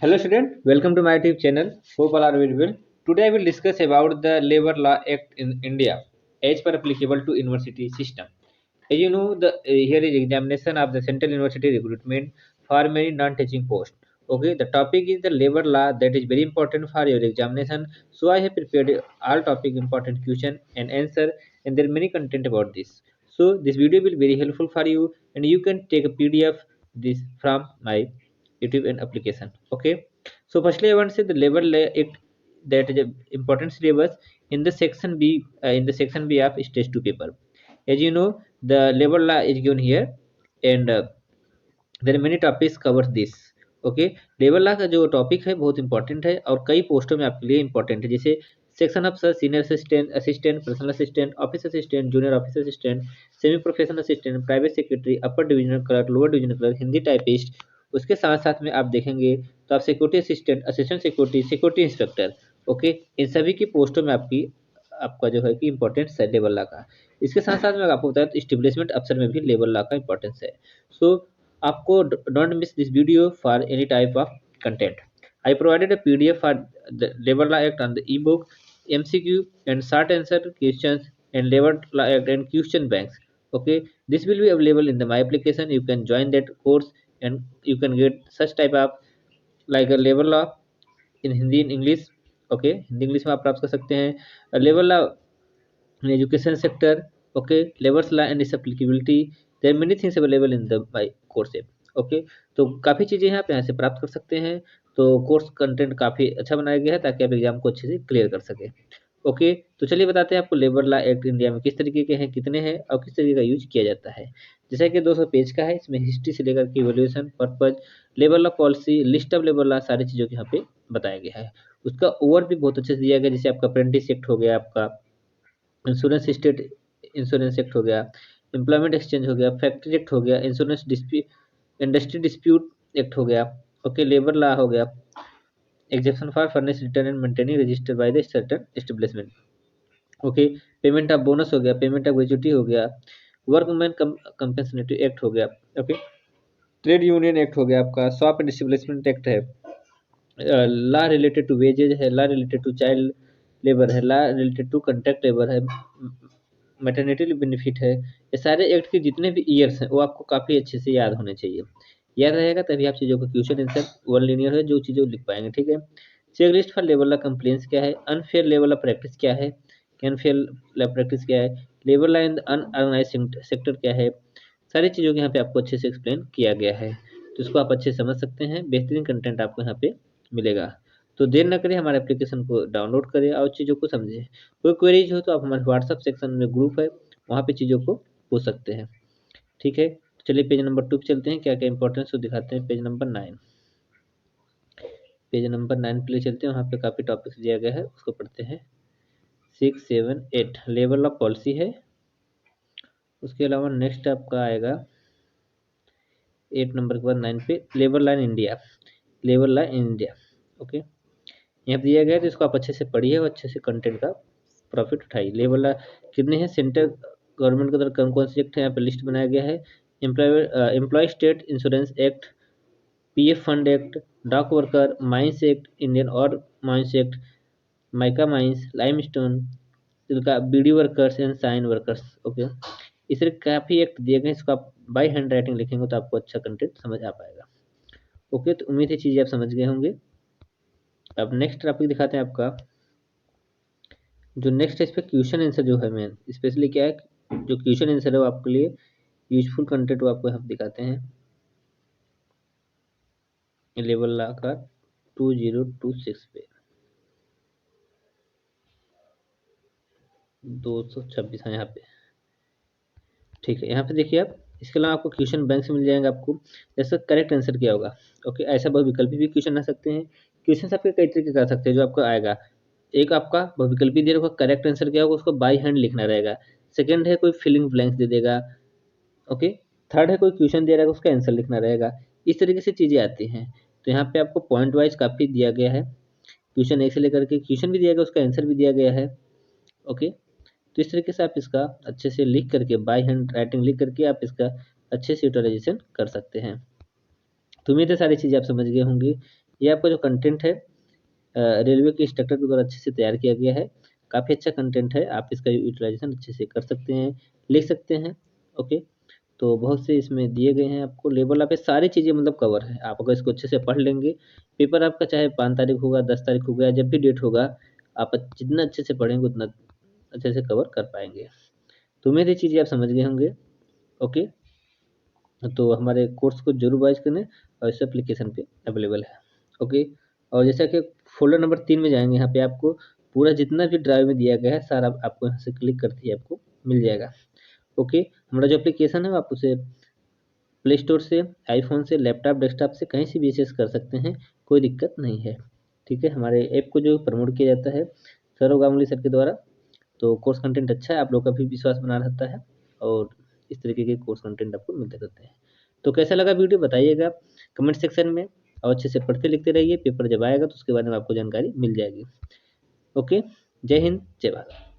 Hello student, welcome to my YouTube channel. Hope all are very well. Today I will discuss about the Labor Law Act in India as per applicable to university system. As you know, here is examination of the Central University recruitment for many non-teaching posts. Okay, the topic is the labor law that is very important for your examination. So I have prepared all topic important question and answer, and there are many content about this. So this video will be very helpful for you, and you can take a PDF this from my YouTube and application. Okay. So firstly, I want to say the labor act that is a important syllabus in the section B. In the section B of stage 2 paper, as you know, the labor law is given here, and there are many topics covers this. Okay, labour law का जो topic है बहुत important है और कई पोस्टों में आपके लिए इंपॉर्टेंट है, जैसे section officer, senior assistant, assistant, personal assistant, office assistant, junior office assistant, semi professional assistant, private secretary, upper divisional clerk, lower divisional clerk, Hindi typist. उसके साथ साथ में आप देखेंगे तो आप security assistant, assistant security, security inspector, okay, इन सभी की पोस्टों में आपका जो है कि इंपॉर्टेंस है लेबर लॉ का। इसके साथ साथ में आपको बताया तो स्टेब्लिशमेंट अफसर में भी लेबर लॉ का इंपॉर्टेंस है। सो आपको don't miss this video for any type of content. I provided a PDF for the Labor Law Act on the ebook, MCQ and short answer questions and Labor Law Act and question banks. Okay, this will be available in the my application. You can join that course and you can get such type of like a labor law in Hindi in English. Okay, Hindi English में आप प्राप्त कर सकते हैं labour law in education sector. Okay, labor law and its applicability, there are many things available in the my course app. Okay, तो काफ़ी चीज़ें यहाँ से प्राप्त कर सकते हैं। तो कोर्स कंटेंट काफ़ी अच्छा बनाया गया है ताकि आप एग्जाम को अच्छे से क्लियर कर सके। ओके, तो चलिए बताते हैं आपको लेबर लॉ एक्ट इंडिया में किस तरीके के हैं, कितने हैं और किस तरीके का यूज किया जाता है। जैसा कि 200 पेज का है, इसमें हिस्ट्री से लेकर के evolution, purpose, labour law policy, list of labour law, सारी चीज़ों को यहाँ पे बताया गया है। उसका ओवर भी बहुत अच्छे से दिया गया, जैसे आपका अप्रेंटिस एक्ट हो गया, आपका इंश्योरेंस स्टेट इंश्योरेंस एक्ट हो गया, एम्प्लॉयमेंट एक्सचेंज हो गया, फैक्ट्री एक्ट हो गया, insurance dispute industry dispute act हो गया। ओके, लेबर लॉ हो गया, exemption for furnish return and maintaining register by the certain establishment. Okay, payment of bonus हो गया, पेमेंट ऑफ ग्रेच्युटी हो गया, वर्कमैन कंपेंसेटरी एक्ट हो गया। ओके, ट्रेड यूनियन एक्ट हो गया, आपका शॉप एंड एस्टेब्लिशमेंट एक्ट है, लॉ रिलेटेड टू वेजेज है, law related to child labour है, law related to contract labour है, मैटरनिटी बेनिफिट है। ये सारे एक्ट के जितने भी ईयर्स हैं वो आपको काफ़ी अच्छे से याद होने चाहिए। याद रहेगा तभी आप चीज़ों को क्वेश्चन आंसर वन लीनियर है जो चीज़ें लिख पाएंगे। ठीक है, check list for labour law complaints क्या है, अनफेयर लेबर लॉ प्रैक्टिस क्या है, अनफेयर लॉ प्रैक्टिस क्या है, labour law in unorganised sector क्या है, सारी चीज़ों को यहाँ पे आपको अच्छे से एक्सप्लेन किया गया है। तो इसको आप अच्छे से समझ सकते हैं, बेहतरीन कंटेंट आपको यहाँ पे मिलेगा। तो देर न करें, हमारे एप्लीकेशन को डाउनलोड करें और चीज़ों को समझें। कोई क्वेरीज हो तो आप हमारे व्हाट्सअप सेक्शन में ग्रुप है, वहाँ पे चीज़ों को पूछ सकते हैं। ठीक है, तो चलिए पेज नंबर 2 पे चलते हैं, क्या क्या इंपॉर्टेंस हो दिखाते हैं। पेज नंबर 9, पेज नंबर 9 पे ले चलते हैं, वहाँ पे काफ़ी टॉपिक्स दिया गया है, उसको पढ़ते हैं। 6, 7, 8 लेबर लॉ पॉलिसी है। उसके अलावा नेक्स्ट आपका आएगा 8 नंबर के बाद 9 पे labour law in India, labour law in India. Okay, यहाँ पे दिया गया है, तो इसको आप अच्छे से पढ़िए और अच्छे से कंटेंट का प्रॉफिट उठाइए। लेबर लॉ कितने हैं, सेंट्रल गवर्नमेंट के अंदर कौन कौन से एक्ट है यहाँ पे लिस्ट बनाया गया है। Employ state insurance act, PF fund act, dock worker, mines act, Indian और mines act, mica mines, limestone, silica, beedi workers and cine workers. Okay, इस तरह काफ़ी एक्ट दिए गए हैं, इसको आप बाई हैंड राइटिंग लिखेंगे तो आपको अच्छा कंटेंट समझ आ पाएगा। ओके, तो उम्मीद है चीज़ें आप समझ गए होंगे। अब नेक्स्ट टॉपिक दिखाते हैं आपका, जो नेक्स्ट है इस पर क्वेश्चन आंसर जो है मेन स्पेशली क्या है, जो क्वेश्चन आंसर है वो आपके लिए यूजफुल कंटेंट वो आपको यहाँ दिखाते हैं। लेबर लॉ का 2026 पे 226 है यहाँ पे। ठीक है, यहाँ पे देखिए आप, इसके अलावा आपको क्वेश्चन बैंक से मिल जाएंगे आपको, जैसे करेक्ट आंसर क्या होगा। ओके, ऐसा बहुविकल्पी भी क्वेश्चन आ सकते हैं। क्वेश्चन आपके कई तरीके का आ सकते हैं जो आपको आएगा। एक आपका बहुविकल्पी दे रहा होगा, करेक्ट आंसर क्या होगा उसको बाई हैंड लिखना रहेगा। सेकंड है कोई फिलिंग ब्लैंक्स दे देगा। ओके, थर्ड है कोई क्वेश्चन दे रहेगा उसका आंसर लिखना रहेगा। इस तरीके से चीज़ें आती हैं। तो यहाँ पे आपको पॉइंट वाइज काफ़ी दिया गया है, क्वेश्चन एक से लेकर के क्वेश्चन भी दिया गया, उसका आंसर भी दिया गया है। ओके, तो इस तरीके से आप इसका अच्छे से लिख करके बाय हैंड राइटिंग लिख करके आप इसका अच्छे से यूटिलाइजेशन कर सकते हैं। तो उम्मीद है सारी चीज़ें आप समझ गए होंगे ये आपका जो कंटेंट है रेलवे के इंस्ट्रक्टर के द्वारा अच्छे से तैयार किया गया है। काफ़ी अच्छा कंटेंट है, आप इसका यूटिलाइजेशन अच्छे से कर सकते हैं, लिख सकते हैं। ओके, तो बहुत से इसमें दिए गए हैं आपको, लेबर लॉ पे सारी चीज़ें मतलब कवर है। आप अगर इसको अच्छे से पढ़ लेंगे, पेपर आपका चाहे 5 तारीख होगा, 10 तारीख होगा, या जब भी डेट होगा, आप जितना अच्छे से पढ़ेंगे उतना अच्छे से कवर कर पाएंगे। तो उम्मीद है चीज़ें आप समझ गए होंगे। ओके, तो हमारे कोर्स को जरूर वाइज करें और इस एप्लीकेशन पे अवेलेबल है। ओके, और जैसा कि फोल्डर नंबर 3 में जाएंगे, यहाँ पे आपको पूरा जितना भी ड्राइव में दिया गया है सारा आपको यहाँ से क्लिक करते ही आपको मिल जाएगा। ओके, हमारा जो एप्लीकेशन है आप उसे प्ले स्टोर से, आईफोन से, लैपटॉप, डेस्कटॉप से कहीं से भी एक्सेस कर सकते हैं, कोई दिक्कत नहीं है। ठीक है, हमारे ऐप को जो प्रमोट किया जाता है सौरभ गांगुली सर के द्वारा, तो कोर्स कंटेंट अच्छा है, आप लोग का भी विश्वास बना रहता है और इस तरीके के कोर्स कंटेंट आपको मिलते रहते हैं। तो कैसा लगा वीडियो बताइएगा कमेंट सेक्शन में, और अच्छे से पढ़ते लिखते रहिए, पेपर जब आएगा तो उसके बारे में आपको जानकारी मिल जाएगी। ओके, जय हिंद, जय भारत।